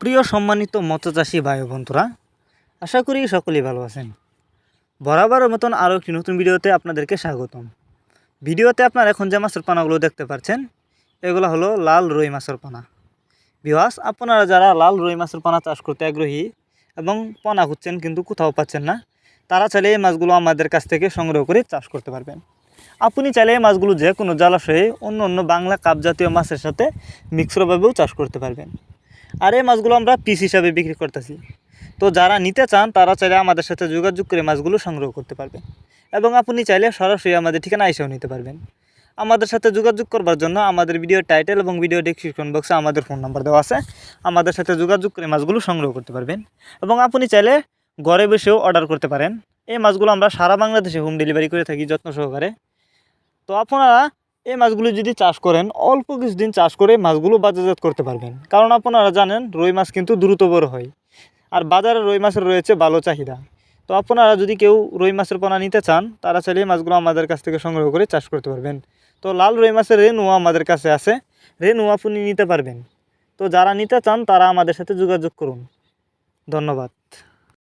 প্রিয় সম্মানিত মৎস্যচাষী ভাই বন্ধুরা, আশা করি সকলেই ভালো আছেন। বরাবরের মতন আরও একটি নতুন ভিডিওতে আপনাদেরকে স্বাগতম। ভিডিওতে আপনারা এখন যে মাছের পানাগুলো দেখতে পাচ্ছেন, এগুলো হলো লাল রুই মাছের পানা। ভিউয়ার্স, আপনারা যারা লাল রুই মাছের পানা চাষ করতে আগ্রহী এবং পানা খুঁজছেন কিন্তু কোথাও পাচ্ছেন না, তারা চাইলে এই মাছগুলো আমাদের কাছ থেকে সংগ্রহ করে চাষ করতে পারবেন। আপনি চাইলে এই মাছগুলো যে কোনো জলাশয়ে অন্য অন্য বাংলা কাপ জাতীয় মাছের সাথে মিক্সরভাবেও চাষ করতে পারবেন। আর এই মাছগুলো আমরা পিস হিসাবে বিক্রি করতেছি। তো যারা নিতে চান তারা চাইলে আমাদের সাথে যোগাযোগ করে মাছগুলো সংগ্রহ করতে পারবেন, এবং আপনি চাইলে সরাসরি আমাদের ঠিকানা এসেও নিতে পারবেন। আমাদের সাথে যোগাযোগ করবার জন্য আমাদের ভিডিও টাইটেল এবং ভিডিও ডেসক্রিপশন বক্সে আমাদের ফোন নাম্বার দেওয়া আছে। আমাদের সাথে যোগাযোগ করে মাছগুলো সংগ্রহ করতে পারবেন, এবং আপনি চাইলে ঘরে বসেও অর্ডার করতে পারেন। এই মাছগুলো আমরা সারা বাংলাদেশে হোম ডেলিভারি করে থাকি যত্ন সহকারে। তো আপনারা এই মাছগুলো যদি চাষ করেন, অল্প কিছুদিন চাষ করে মাছগুলো বাজারজাত করতে পারবেন। কারণ আপনারা জানেন রুই মাছ কিন্তু দ্রুত বড় হয়, আর বাজারে রুই মাছের রয়েছে ভালো চাহিদা। তো আপনারা যদি কেউ রুই মাছের পোনা নিতে চান, তারা চাইলে এই মাছগুলো আমাদের কাছ থেকে সংগ্রহ করে চাষ করতে পারবেন। তো লাল রুই মাছের রেনুয়া আমাদের কাছে আছে, রেনুয়া আপনি নিতে পারবেন। তো যারা নিতে চান তারা আমাদের সাথে যোগাযোগ করুন। ধন্যবাদ।